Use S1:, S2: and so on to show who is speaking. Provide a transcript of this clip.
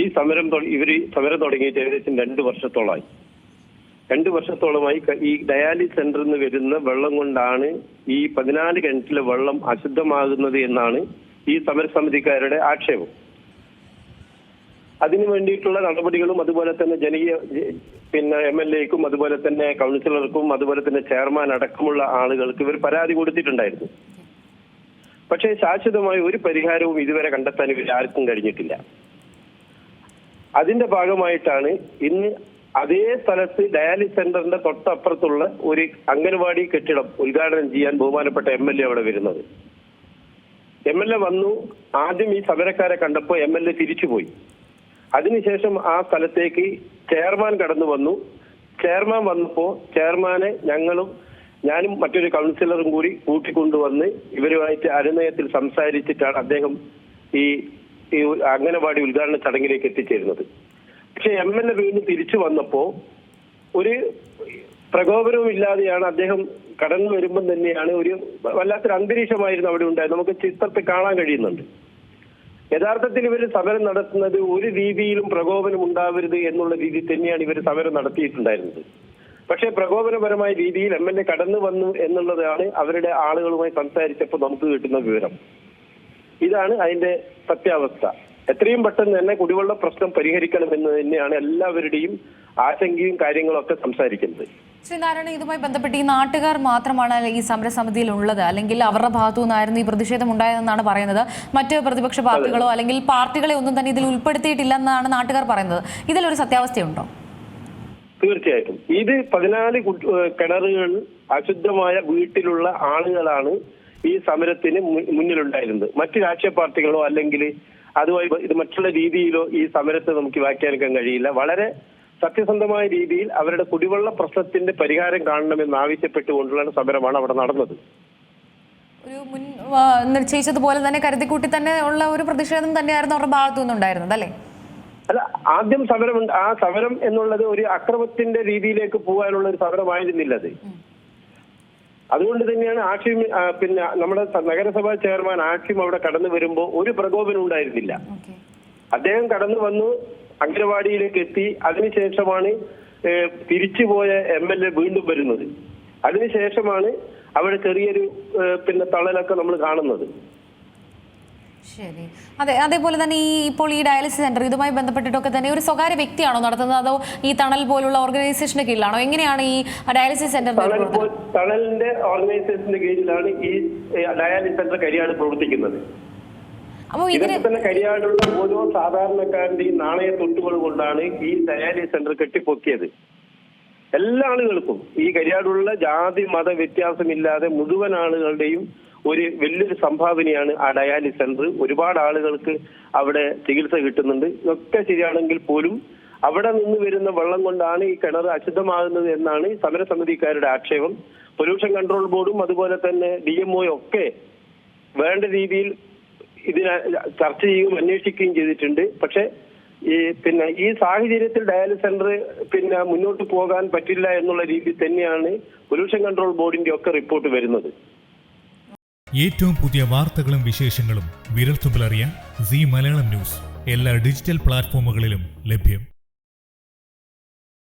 S1: ഈ സമരം തുടങ്ങിയിട്ട് ഏകദേശം 2 വർഷത്തോളമായി. 2 വർഷത്തോളമായി ഈ ഡയാലിസിസ് സെന്ററിൽ നിന്ന് വരുന്ന വെള്ളം കൊണ്ടാണ് ഈ 14 കിണറ്റിലെ വെള്ളം അശുദ്ധമാകുന്നത് എന്നാണ് ഈ സമരസമിതിക്കാരുടെ ആക്ഷേപം. അതിനു വേണ്ടിയിട്ടുള്ള നടപടികളും അതുപോലെ തന്നെ MLA-ക്കും അതുപോലെ തന്നെ കൗൺസിലർക്കും അതുപോലെ തന്നെ ചെയർമാൻ അടക്കമുള്ള ആളുകൾക്ക് ഇവർ പരാതി കൊടുത്തിട്ടുണ്ടായിരുന്നു. പക്ഷേ ശാശ്വതമായ ഒരു പരിഹാരവും ഇതുവരെ കണ്ടെത്താൻ ഇവർ ആർക്കും കഴിഞ്ഞിട്ടില്ല. അതിന്റെ ഭാഗമായിട്ടാണ് ഇന്ന് അതേ സ്ഥലത്ത് ഡയാലിസിസ് സെന്ററിന്റെ തൊട്ടപ്പുറത്തുള്ള ഒരു അംഗൻവാടി കെട്ടിടം ഉദ്ഘാടനം ചെയ്യാൻ ബഹുമാനപ്പെട്ട MLA അവിടെ വരുന്നത്. MLA വന്നു. ആദ്യം ഈ സമരക്കാരെ കണ്ടപ്പോൾ MLA തിരിച്ചുപോയി. അതിനുശേഷം ആ സ്ഥലത്തേക്ക് ചെയർമാൻ കടന്നു വന്നു. ചെയർമാൻ വന്നപ്പോ ചെയർമാനെ ഞാനും മറ്റൊരു കൗൺസിലറും കൂടി കൂട്ടിക്കൊണ്ടുവന്ന് ഇവരുമായിട്ട് അനുനയത്തിൽ സംസാരിച്ചിട്ടാണ് അദ്ദേഹം ഈ അംഗനവാടി ഉദ്ഘാടന ചടങ്ങിലേക്ക് എത്തിച്ചേരുന്നത്. പക്ഷെ MLA വീണ്ടും തിരിച്ചു വന്നപ്പോ ഒരു പ്രകോപനവും ഇല്ലാതെയാണ് അദ്ദേഹം കടന്നു വരുമ്പം തന്നെയാണ് ഒരു വല്ലാത്തൊരു അന്തരീക്ഷമായിരുന്നു അവിടെ ഉണ്ടായത്. നമുക്ക് ചിത്രത്തിൽ കാണാൻ കഴിയുന്നുണ്ട്. യഥാർത്ഥത്തിൽ ഇവർ സമരം നടത്തുന്നത് ഒരു രീതിയിലും പ്രകോപനം ഉണ്ടാവരുത് എന്നുള്ള രീതിയിൽ തന്നെയാണ് ഇവർ സമരം നടത്തിയിട്ടുണ്ടായിരുന്നത്. പക്ഷേ പ്രകോപനപരമായ രീതിയിൽ MLA കടന്നു വന്നു എന്നുള്ളതാണ് അവരുടെ ആളുകളുമായി സംസാരിച്ചപ്പോൾ നമുക്ക് കിട്ടുന്ന വിവരം. ഇതാണ് അതിന്റെ സത്യാവസ്ഥ. എത്രയും പെട്ടെന്ന് തന്നെ കുടിവെള്ള പ്രശ്നം പരിഹരിക്കണമെന്ന് തന്നെയാണ് എല്ലാവരുടെയും ആശങ്കയും കാര്യങ്ങളൊക്കെ സംസാരിക്കുന്നത്.
S2: ശ്രീ നാരായണൻ, ഇതുമായി ബന്ധപ്പെട്ട് ഈ നാട്ടുകാർ മാത്രമാണ് ഈ സമരസമിതിയിൽ ഉള്ളത്, അല്ലെങ്കിൽ അവരുടെ ഭാഗത്തു നിന്നായിരുന്നു ഈ പ്രതിഷേധം ഉണ്ടായതെന്നാണ് പറയുന്നത്. മറ്റ് പ്രതിപക്ഷ പാർട്ടികളോ അല്ലെങ്കിൽ പാർട്ടികളെ ഒന്നും തന്നെ ഇതിൽ ഉൾപ്പെടുത്തിയിട്ടില്ലെന്നാണ് നാട്ടുകാർ പറയുന്നത്. ഇതിലൊരു സത്യാവസ്ഥയുണ്ടോ?
S1: തീർച്ചയായിട്ടും. ഇത് 14 കിണറുകൾ അശുദ്ധമായ വീട്ടിലുള്ള ആളുകളാണ് ഈ സമരത്തിന് മുന്നിലുണ്ടായിരുന്നത്. മറ്റ് രാഷ്ട്രീയ പാർട്ടികളോ അല്ലെങ്കിൽ അതുമായി ഇത് മറ്റുള്ള രീതിയിലോ ഈ സമരത്തെ നമുക്ക് വ്യാഖ്യാനിക്കാൻ കഴിയില്ല. വളരെ സത്യസന്ധമായ രീതിയിൽ അവരുടെ കുടിവെള്ള പ്രശ്നത്തിന്റെ പരിഹാരം കാണണമെന്ന് ആവശ്യപ്പെട്ടുകൊണ്ടുള്ള സമരമാണ് അവിടെ നടന്നത്.
S2: ഒരു മുൻ നിശ്ചയിച്ചതുപോലെ തന്നെ കരുതിക്കൂട്ടി തന്നെ ഉള്ള ഒരു പ്രതിഷേധം തന്നെയായിരുന്നു അവരുടെ ഭാഗത്തു നിന്നുണ്ടായിരുന്നത്, അല്ലേ?
S1: അല്ല, ആദ്യം ആ സമരം എന്നുള്ളത് ഒരു അക്രമത്തിന്റെ രീതിയിലേക്ക് പോകാനുള്ള ഒരു സമരമായിരുന്നില്ല അത്. അതുകൊണ്ട് തന്നെയാണ് നമ്മുടെ നഗരസഭാ ചെയർമാൻ ആക്ഷിം അവിടെ കടന്നു വരുമ്പോൾ ഒരു പ്രകോപനം ഉണ്ടായിരുന്നില്ല. അദ്ദേഹം കടന്നു വന്നു, അംഗനവാടിയിലേക്ക് എത്തി. അതിനുശേഷമാണ് തിരിച്ചുപോയ MLA വീണ്ടും വരുന്നത്. അതിനുശേഷമാണ് അവിടെ ചെറിയൊരു തള്ളലൊക്കെ നമ്മൾ കാണുന്നത്.
S2: ശരി. അതേപോലെ തന്നെ ഇപ്പോൾ ഈ ഡയാലിസിസ് സെന്റർ ഇതുമായി ബന്ധപ്പെട്ടിട്ടൊക്കെ തന്നെ ഒരു സ്വകാര്യ വ്യക്തിയാണോ നടത്തുന്നത്, അതോ ഈ തണൽ പോലുള്ള ഓർഗനൈസേഷന്റെ കീഴിലാണോ? എങ്ങനെയാണ് ഈ ഡയാലിസിസ് സെന്റർ?
S1: തണലിന്റെ ഓർഗനൈസേഷന്റെ കീഴിലാണ് ഈ ഡയാലിസിസ് സെന്റർ കരിയാട് പ്രവർത്തിക്കുന്നത്. ഇതൊക്കെ തന്നെ കരിയാടുള്ള ഓരോ സാധാരണക്കാരന്റെയും നാണയ തൊട്ടുകൾ കൊണ്ടാണ് ഈ ഡയാലിസിസ് സെന്റർ കെട്ടിപ്പൊക്കിയത്. എല്ലാ ആളുകൾക്കും ഈ കരിയാടുള്ള ജാതി മത വ്യത്യാസമില്ലാതെ മുഴുവൻ ആളുകളുടെയും ഒരു വലിയൊരു സംഭാവനയാണ് ആ ഡയാലിസിസ് സെന്റർ. ഒരുപാട് ആളുകൾക്ക് അവിടെ ചികിത്സ കിട്ടുന്നുണ്ട്. ഇതൊക്കെ ശരിയാണെങ്കിൽ പോലും അവിടെ നിന്ന് വരുന്ന വെള്ളം കൊണ്ടാണ് ഈ കിണർ അശുദ്ധമാകുന്നത് എന്നാണ് ഈ സമരസമിതിക്കാരുടെ ആക്ഷേപം. പൊല്യൂഷൻ കൺട്രോൾ ബോർഡും അതുപോലെ തന്നെ DMO ഒക്കെ വേണ്ട രീതിയിൽ ഇതിനെ ചർച്ച ചെയ്യുകയും അന്വേഷിക്കുകയും ചെയ്തിട്ടുണ്ട്. പക്ഷെ ഈ സാഹചര്യത്തിൽ ഡയാലിസിസ് സെന്റർ മുന്നോട്ട് പോകാൻ പറ്റില്ല എന്നുള്ള രീതിയിൽ തന്നെയാണ് പൊല്യൂഷൻ കൺട്രോൾ ബോർഡിന്റെ ഒക്കെ റിപ്പോർട്ട് വരുന്നത്.
S3: ഏറ്റവും പുതിയ വാർത്തകളും വിശേഷങ്ങളും വിരൽത്തുമ്പിലറിയാൻ സീ മലയാളം ന്യൂസ് എല്ലാ ഡിജിറ്റൽ പ്ലാറ്റ്ഫോമുകളിലും ലഭ്യം.